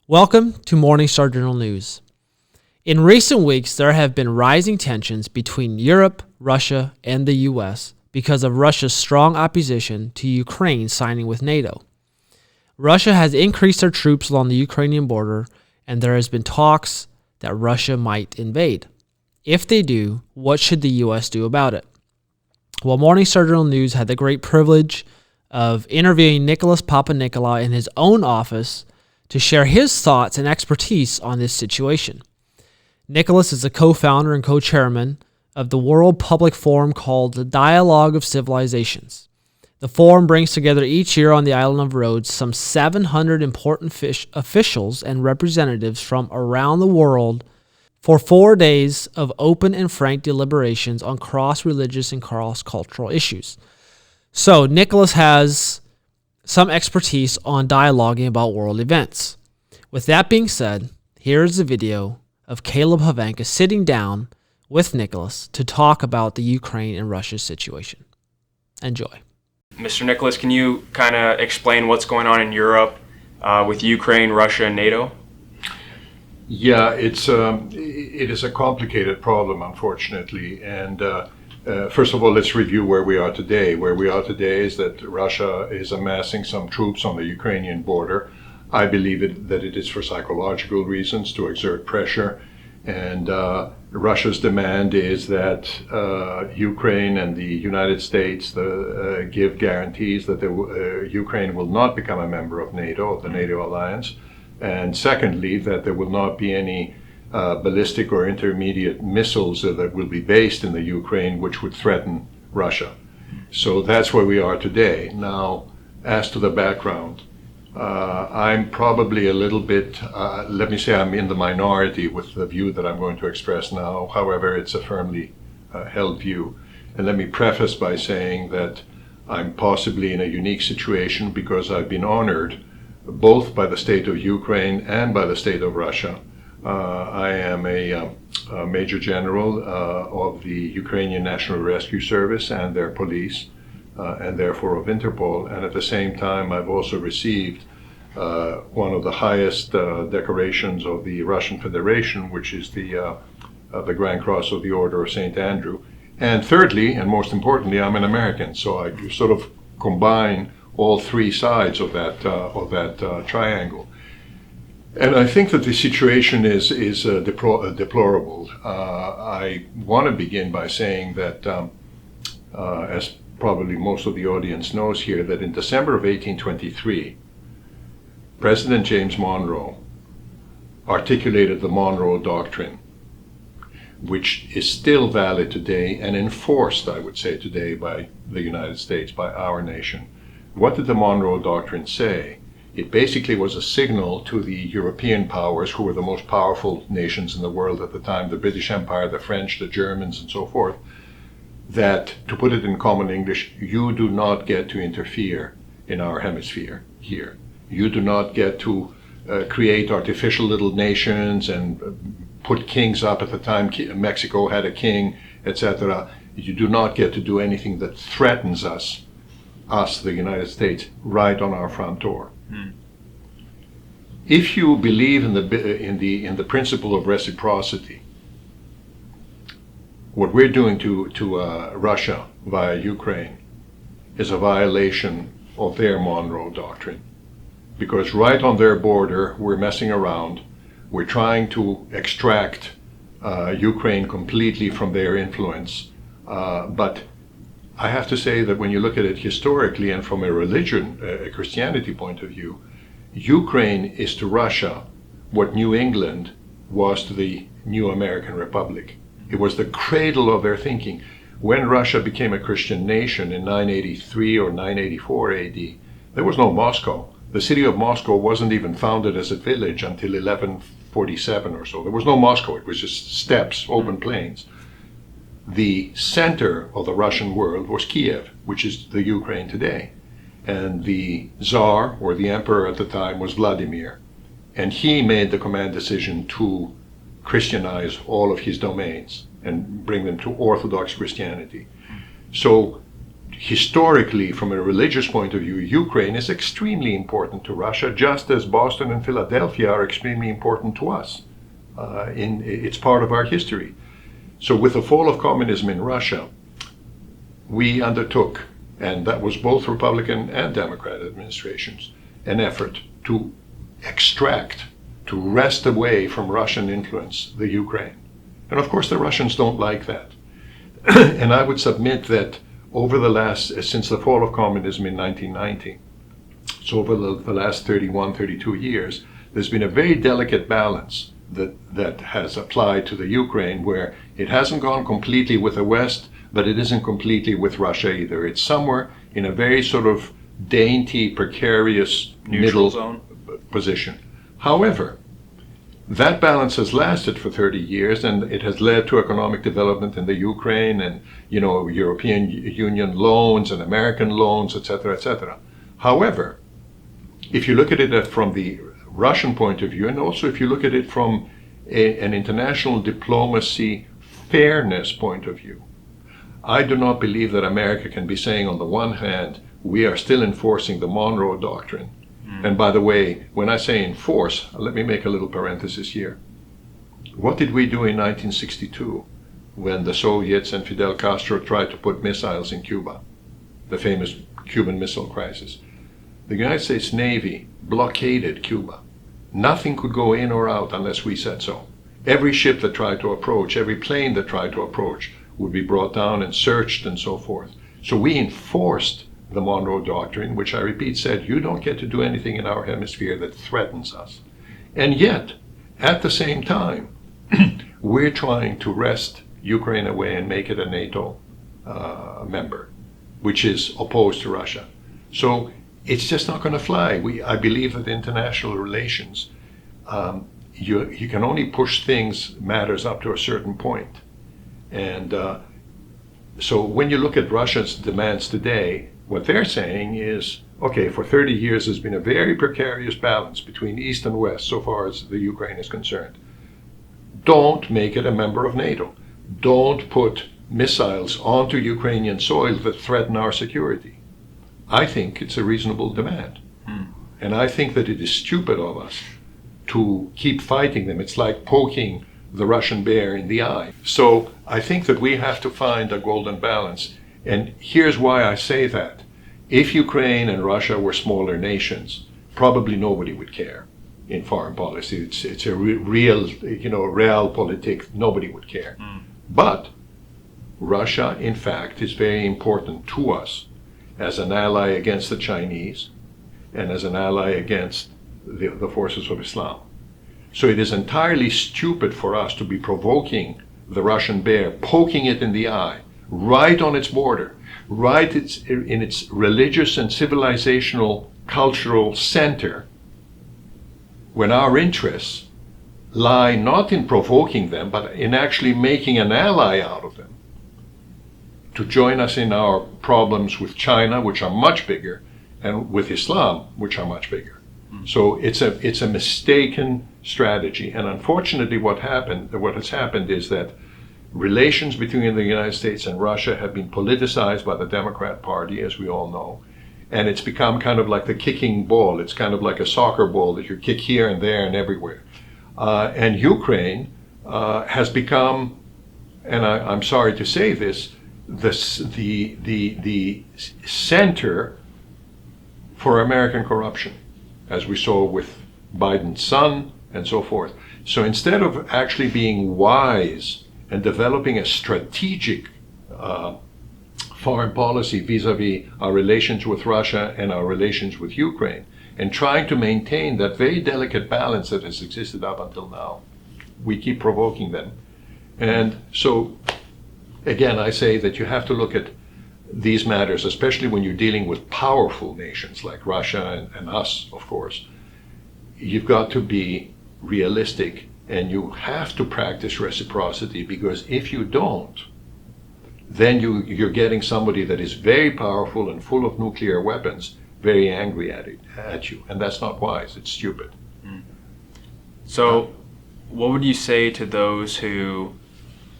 Welcome to Morningstar Journal News. In recent weeks, there have been rising tensions between Europe, Russia, and the U.S. because of Russia's strong opposition to Ukraine signing with NATO. Russia has increased their troops along the Ukrainian border, and there has been talks that Russia might invade. If they do, what should the U.S. do about it? Well, Morningstar Journal News had the great privilege of interviewing Nicholas Papanicolaou in his own office to share his thoughts and expertise on this situation. Nicholas is a co-founder and co-chairman of the World Public Forum called the Dialogue of Civilizations. The forum brings together each year on the island of Rhodes some 700 important officials and representatives from around the world for 4 days of open and frank deliberations on cross-religious and cross-cultural issues. So Nicholas has some expertise on dialoguing about world events. With that being said, here is a video of Caleb Havanka sitting down with Nicholas to talk about the Ukraine and Russia situation. Enjoy. Mr. Nicholas, can you kind of explain what's going on in Europe with Ukraine, Russia, and NATO? Yeah, it is a complicated problem, unfortunately, and first of all, let's review where we are today. Where we are today is that Russia is amassing some troops on the Ukrainian border. I believe that it is for psychological reasons, to exert pressure. And Russia's demand is that Ukraine and the United States give guarantees that Ukraine will not become a member of NATO, of the NATO alliance. And secondly, that there will not be any ballistic or intermediate missiles that will be based in the Ukraine, which would threaten Russia. So that's where we are today. Now, as to the background, I'm probably a little bit, let me say I'm in the minority with the view that I'm going to express now. However, it's a firmly held view. And let me preface by saying that I'm possibly in a unique situation because I've been honored both by the state of Ukraine and by the state of Russia. I am a Major General of the Ukrainian National Rescue Service and their police, and therefore of Interpol. And at the same time, I've also received one of the highest decorations of the Russian Federation, which is the Grand Cross of the Order of St. Andrew. And thirdly, and most importantly, I'm an American, so I sort of combine all three sides of that triangle. And I think that the situation is deplorable. I want to begin by saying that, as probably most of the audience knows here, that in December of 1823, President James Monroe articulated the Monroe Doctrine, which is still valid today and enforced, I would say, today by the United States, by our nation. What did the Monroe Doctrine say? It basically was a signal to the European powers, who were the most powerful nations in the world at the time, the British Empire, the French, the Germans, and so forth, that, to put it in common English, you do not get to interfere in our hemisphere here. You do not get to create artificial little nations and put kings up. At the time Mexico had a king, etc. You do not get to do anything that threatens us, the United States, right on our front door. If you believe in the principle of reciprocity, what we're doing to Russia via Ukraine is a violation of their Monroe Doctrine, because right on their border we're messing around. We're trying to extract Ukraine completely from their influence, but I have to say that when you look at it historically and from a a Christianity point of view, Ukraine is to Russia what New England was to the new American Republic. It was the cradle of their thinking. When Russia became a Christian nation in 983 or 984 AD, there was no Moscow. The city of Moscow wasn't even founded as a village until 1147 or so. There was no Moscow. It was just steppes, open plains. The center of the Russian world was Kiev, which is the Ukraine today. And the Tsar, or the emperor at the time, was Vladimir. And he made the command decision to Christianize all of his domains and bring them to Orthodox Christianity. So historically, from a religious point of view, Ukraine is extremely important to Russia, just as Boston and Philadelphia are extremely important to us. It's part of our history. So with the fall of communism in Russia, we undertook, and that was both Republican and Democrat administrations, an effort to extract, to wrest away from Russian influence the Ukraine. And of course the Russians don't like that. And I would submit that over the last, since the fall of communism in 1990, so over the last 31, 32 years, there's been a very delicate balance that has applied to the Ukraine, where it hasn't gone completely with the West, but it isn't completely with Russia either. It's somewhere in a very sort of dainty, precarious middle zone position. However, that balance has lasted for 30 years, and it has led to economic development in the Ukraine, and European Union loans and American loans, etc., etc. However, if you look at it from the Russian point of view, and also if you look at it from an international diplomacy fairness point of view, I do not believe that America can be saying, on the one hand, we are still enforcing the Monroe Doctrine. And by the way, when I say enforce, let me make a little parenthesis here. What did we do in 1962 when the Soviets and Fidel Castro tried to put missiles in Cuba, the famous Cuban Missile Crisis? The United States Navy blockaded Cuba. Nothing could go in or out unless we said so. Every ship that tried to approach, every plane that tried to approach would be brought down and searched and so forth. So we enforced the Monroe Doctrine, which I repeat said, you don't get to do anything in our hemisphere that threatens us. And yet, at the same time, we're trying to wrest Ukraine away and make it a NATO member, which is opposed to Russia. So it's just not going to fly. I believe that international relations, you can only push matters up to a certain point. And so when you look at Russia's demands today, what they're saying is, okay, for 30 years there's been a very precarious balance between East and West so far as the Ukraine is concerned. Don't make it a member of NATO. Don't put missiles onto Ukrainian soil that threaten our security. I think it's a reasonable demand. And I think that it is stupid of us to keep fighting them. It's like poking the Russian bear in the eye. So I think that we have to find a golden balance. And here's why I say that. If Ukraine and Russia were smaller nations, probably nobody would care in foreign policy. It's a real, realpolitik. Nobody would care. But Russia, in fact, is very important to us as an ally against the Chinese and as an ally against the forces of Islam. So it is entirely stupid for us to be provoking the Russian bear, poking it in the eye, right on its border, right in its religious and civilizational cultural center, when our interests lie not in provoking them, but in actually making an ally out of them, to join us in our problems with China, which are much bigger, and with Islam, which are much bigger. So it's a mistaken strategy. And unfortunately what has happened is that relations between the United States and Russia have been politicized by the Democrat Party, as we all know, and it's become kind of like the kicking ball. It's kind of like a soccer ball that you kick here and there and everywhere. And Ukraine has become, and I'm sorry to say this, the center for American corruption, as we saw with Biden's son and so forth. So instead of actually being wise and developing a strategic foreign policy vis-a-vis our relations with Russia and our relations with Ukraine, and trying to maintain that very delicate balance that has existed up until now, we keep provoking them. And so, again, I say that you have to look at these matters, especially when you're dealing with powerful nations like Russia and us, of course. You've got to be realistic, and you have to practice reciprocity, because if you don't, then you're getting somebody that is very powerful and full of nuclear weapons, very angry at you. And that's not wise, it's stupid. So what would you say to those who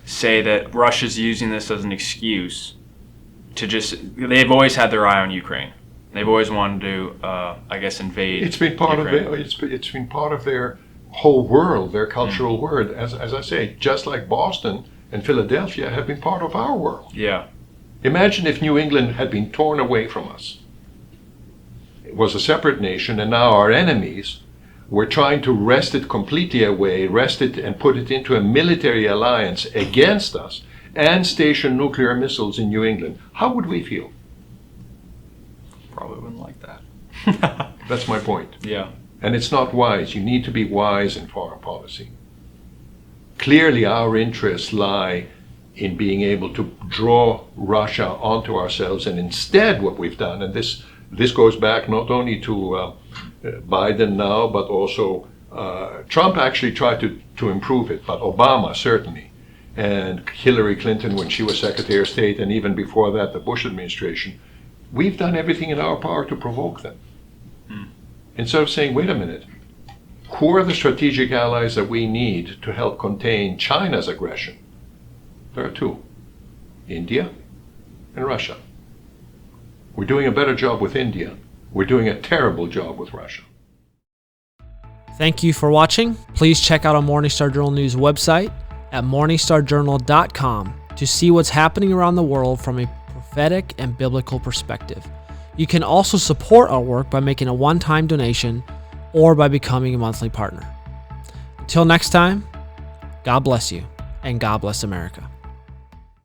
say that Russia's using this as an excuse to just, they've always had their eye on Ukraine. They've always wanted to, I guess, invade. It's been part Ukraine. of it's been part of their whole world, their cultural world. As I say, just like Boston and Philadelphia have been part of our world. Yeah. Imagine if New England had been torn away from us. It was a separate nation, and now our enemies were trying to wrest it completely away, wrest it and put it into a military alliance against us, and station nuclear missiles in New England. How would we feel? Probably wouldn't like that. That's my point. Yeah. And it's not wise. You need to be wise in foreign policy. Clearly, our interests lie in being able to draw Russia onto ourselves, and instead what we've done, and this goes back not only to Biden now, but also Trump actually tried to improve it, but Obama certainly, and Hillary Clinton when she was Secretary of State, and even before that, the Bush administration. We've done everything in our power to provoke them. Instead of saying, wait a minute, who are the strategic allies that we need to help contain China's aggression? There are two, India and Russia. We're doing a better job with India. We're doing a terrible job with Russia. Thank you for watching. Please check out our Morningstar Journal News website at morningstarjournal.com to see what's happening around the world from a prophetic and biblical perspective. You can also support our work by making a one-time donation or by becoming a monthly partner. Until next time, God bless you, and God bless America.